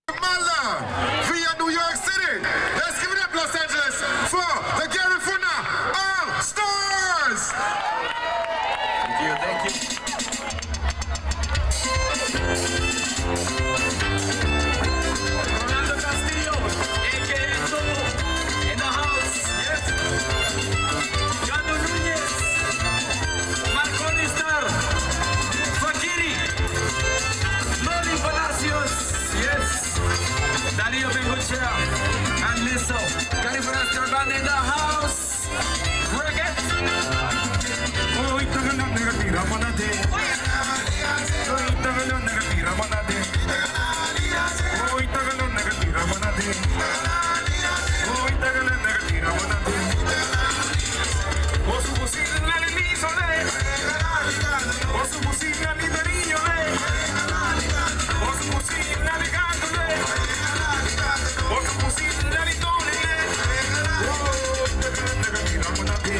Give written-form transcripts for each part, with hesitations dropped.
Malta via New York City. Let's give it up, Los Angeles, for the Gary Funa All Stars. Thank you, thank you. Ronaldo Castillo, a.k.a. Tomo, in the house, yes. Gado Nunez, Marconi Star, Fakiri, Noli Palacios, yes. Dario Benguchea, and Lisso. California Star Band in the house. Reggae. Oh, itagana negativa manade. Oh, itagana negativa manade. Oh, itagana negativa manade. Oh, itagana negativa manade. Oh, su posible la lisole. Oh, su posible la lideriñole. Oh, su posible la ligandole. Oh, su posible la lidole. Oh, itagana negativa manade.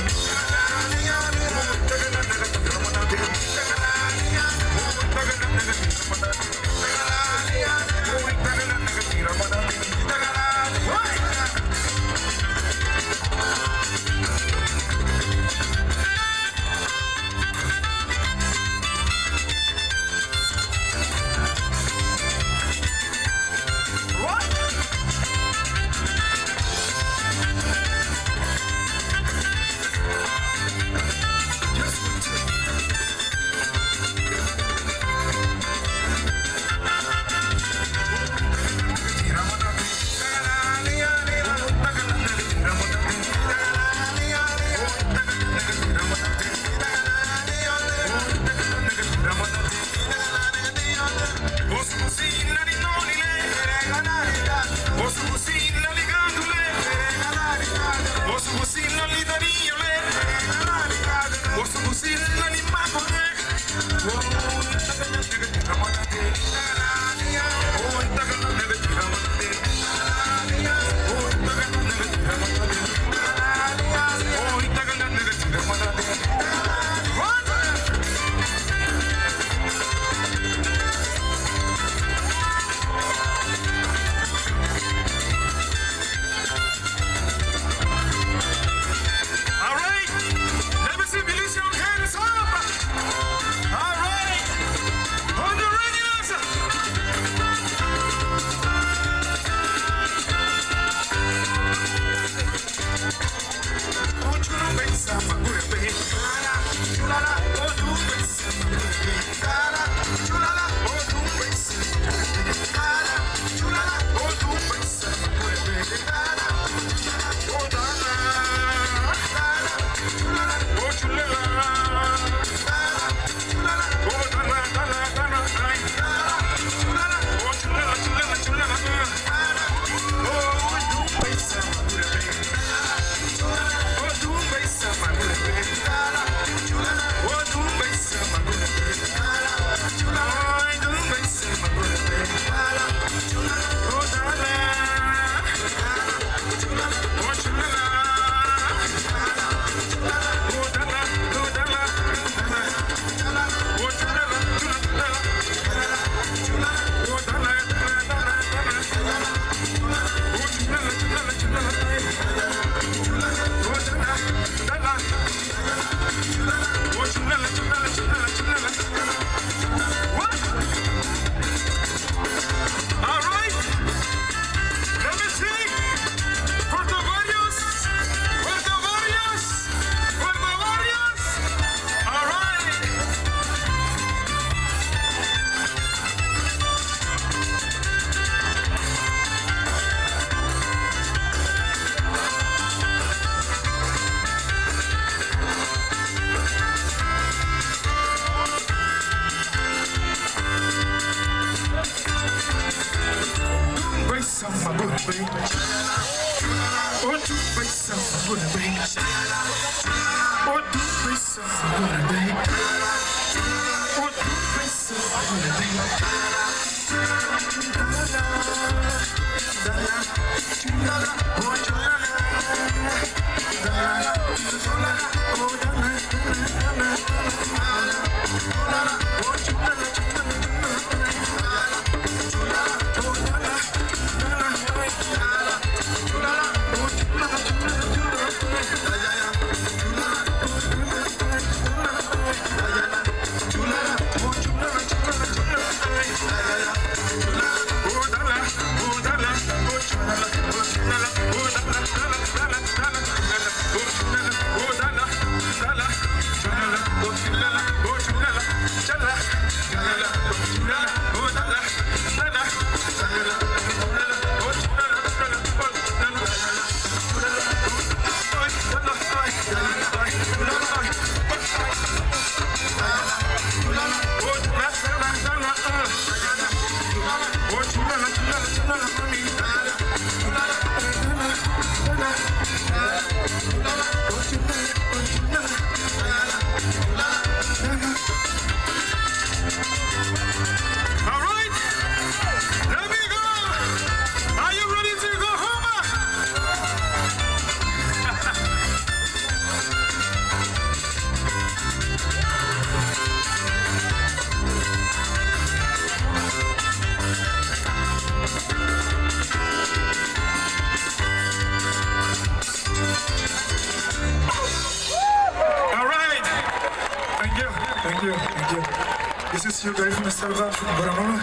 to Gary from the Starbucks from Guatemala,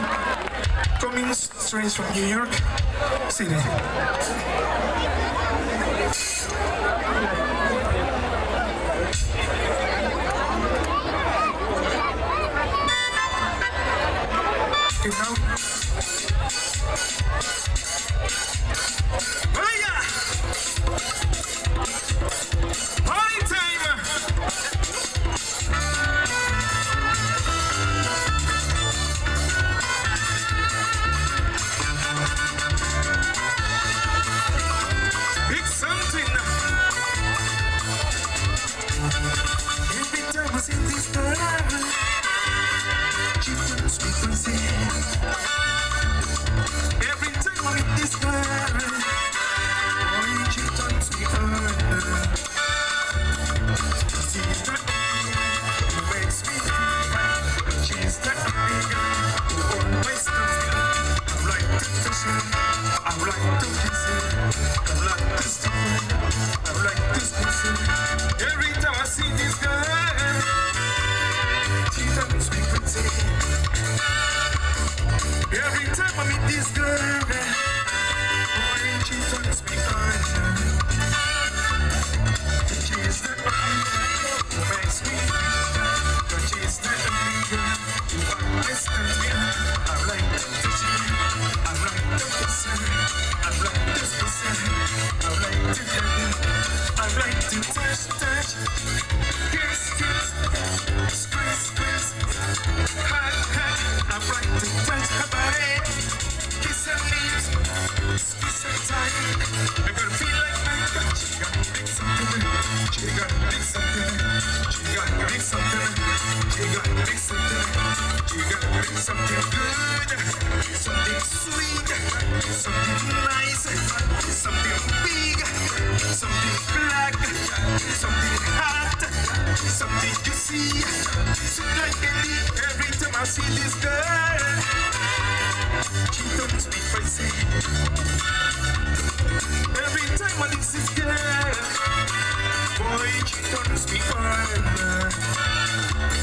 coming straight from New York City. Okay, now. Oh yeah! Party time! Big something! Every time I see this girl, she turns me crazy. Every time I meet this girl, boy, she turns me on. She's the who makes me feel. She's the who always comes me. I like to touch her, I like to kiss her, I like to stop her, I like to squeeze her. Every time I see this girl, She turns me crazy. Every time I meet this girl, boy, she turns me on. She's the only girl who makes me feel. She's the only girl who always comes me. I like to touch her, I like to kiss her, I like to squeeze her, I like to hug her, I like to touch, kiss, squeeze, hug. I like to touch her body, kiss her lips, squeeze her tight. I gotta feel like my God. She got big something, she got big something, she got big something, she got big something, she got big something good, something sweet, something nice, something big, something black, something hot, something you see, sweet like candy. Every time I see this girl, she turns me crazy. Every time I see this girl, boy, she turns me on.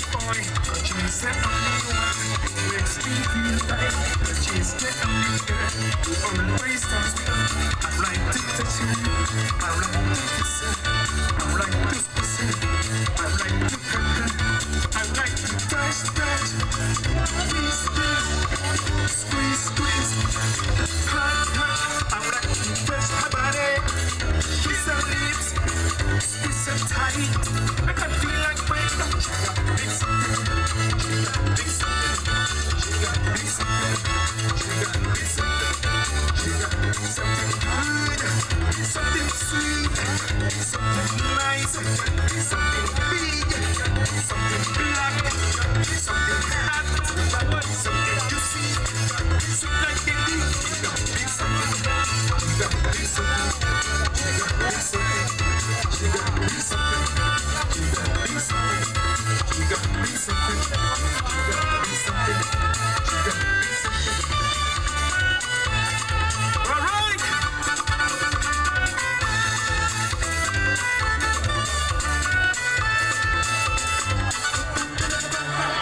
Boy, she's the only one who makes me feel like she's the only girl who always turns me on. I like to touch her, I like to kiss her, I like to squeeze her, I like to hug her, I like to touch, kiss, squeeze, hug. I like to touch her body, kiss her lips, squeeze her tight. I can feel like my God. She got big something, she got big something, she got big something, she got big something, she got big something good, something sweet, something nice, something big, something black, something hot, something juicy, sweet like candy. She got big something, she got big something, she got big something, she got big something, she got big something, she got big something, she got big something, she got big something. all right!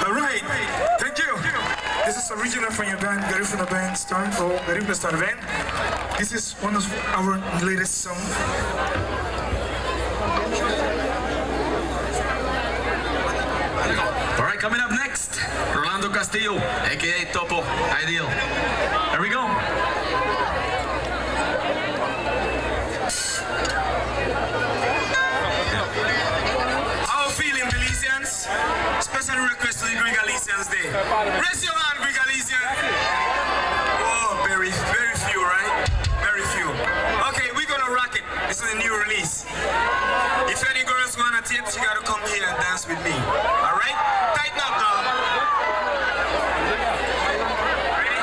All right, thank you. This is original from your band, Gary from the band Star, or Gary from the Star band. This is one of our latest songs. All right, coming up next, Rolando Castillo, aka Topo, Ideal. Here we go. How feeling, Belizeans? Special request to the Greek Galicians Day. Raise your hand, Greek Galician. Oh, very few, right? Very few. Okay, we're gonna rock it. This is a new release. If any girls wanna tips, you gotta come here and dance with me. All right? Tighten up now. Ready?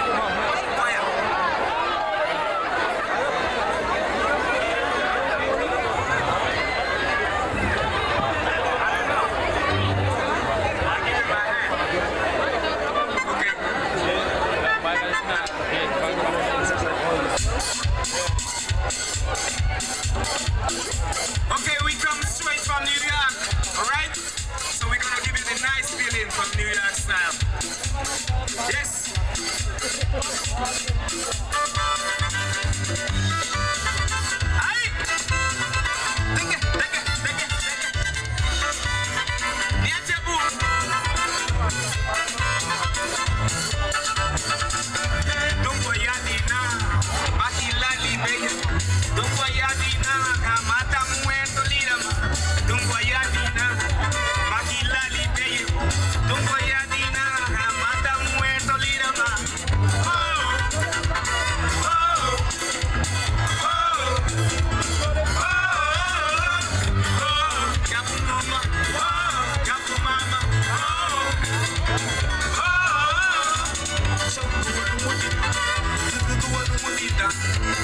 bonita.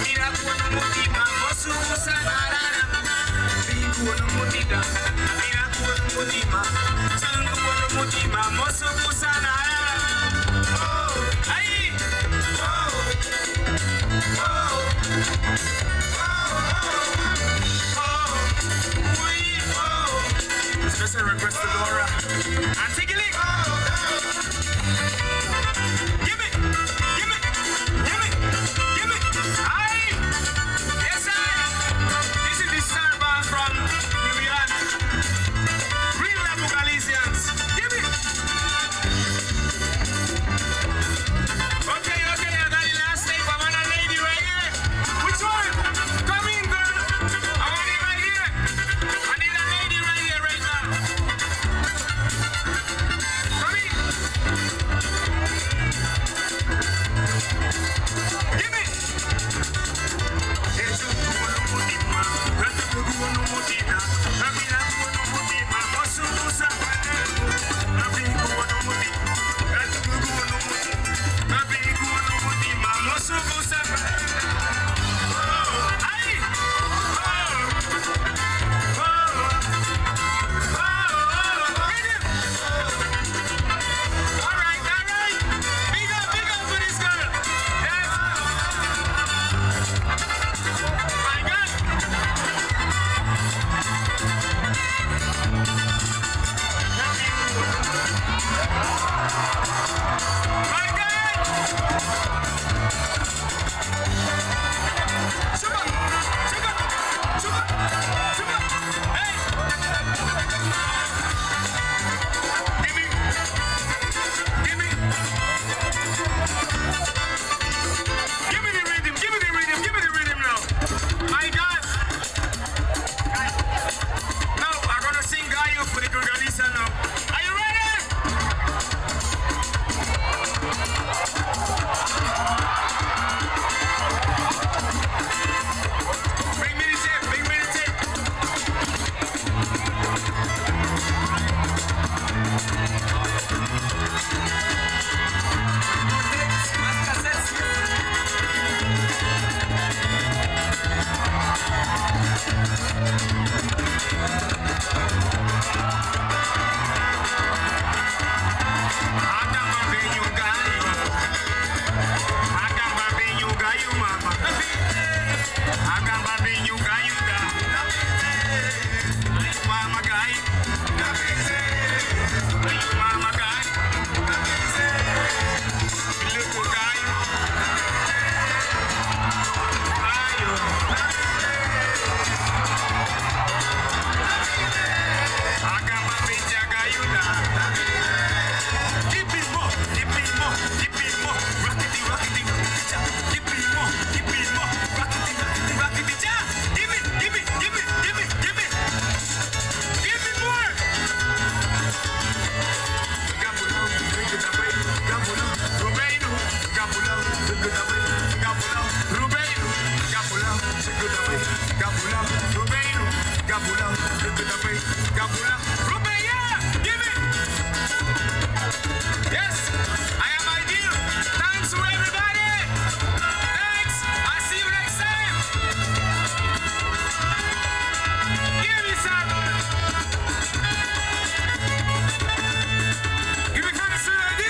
Mira cómo motivamos su sanarara. Rico no motiva. Mira cómo motiva. Santo no motivamos su sanarara. Oh, ahí. Oh, oh, oh. Special request to Laura. Antigone. Give me. Aye. Yes, I. This is the Sarban from New York. Real level Galicians. Give me. Okay, I got the last tape. I want a lady right here. Which one? Come in, girl. I want it right here. I need a lady right here right now. Come in. Give me. Eso no motiva. Eso no motiva. A mí la no motiva. Oso usa a mí no motiva. Eso no motiva. A mí no motiva. Oso usa. Ay. All right. Big up for this girl. Yes. My God. My God. Sugar. Hey. Give me. Give me the rhythm. Give me the rhythm now. My God. Now I'm gonna sing Gallo for the Galisa now. Are you ready? Bring me the tape. Yes, I am ideal. Thanks to everybody. Thanks. I'll see you next time. Give me some. Give me kind of some idea.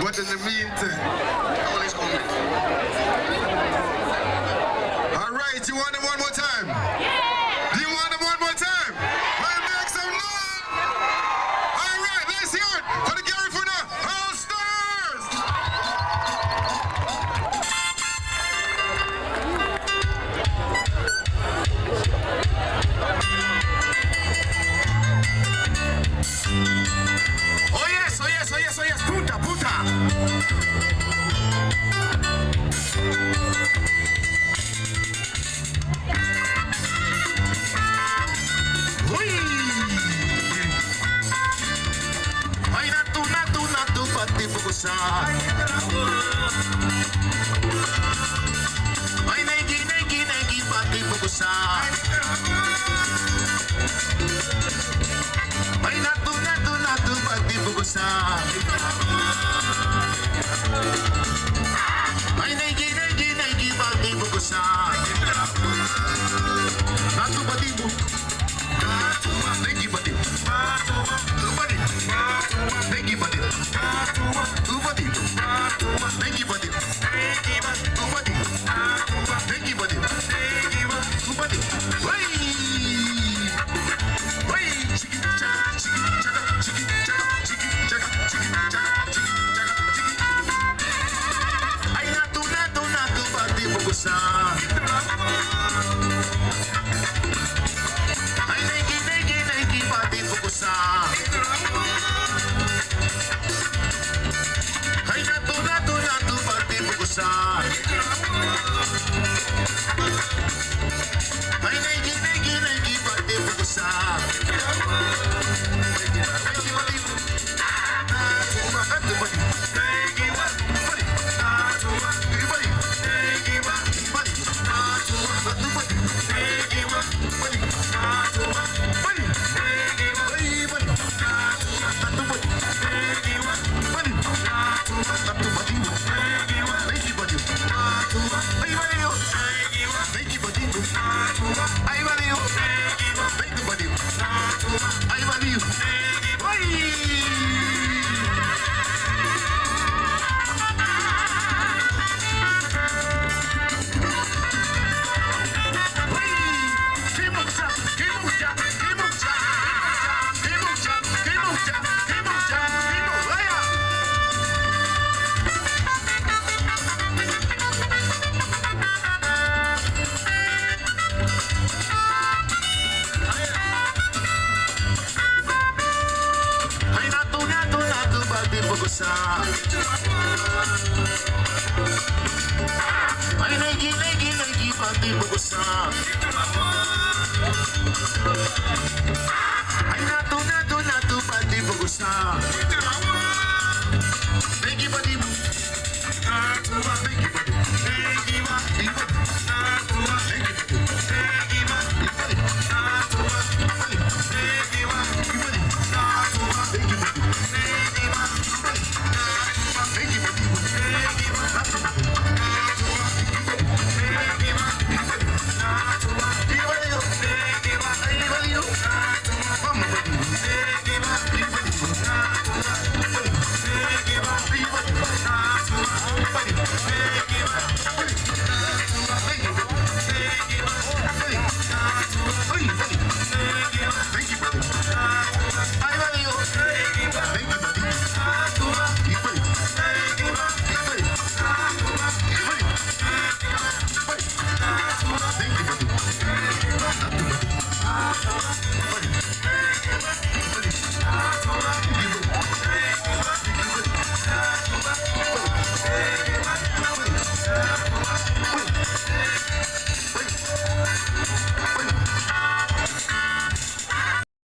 But in the meantime, all right, you want them one more time? Do you want them one more time? Well, make some noise. All right, let's hear it for the Garifuna All Stars. bugusa. Ay natu pati bugusa. Ay naigi pati bugusa. Natu pati bu. Naigi pati. Upadi. Naigi pati. Upadi. Naigi pati. Upadi. Naigi pati. Upadi. Wai. Wai. Chiki chaka, chiki chaka, chiki chaka, chiki chaka, chiki chaka, chiki chaka, chiki. Ay natu pati bugusa. Ay naigi pati bugusa. Ay natu pati bugusa. Ay naigi pati bugusa. Naigi pati. Natu pati. Naigi pati. Ay naigi pati bugusa. Ay natu pati bugusa. Naigi pati bu. Naigi pati. Naigi pati.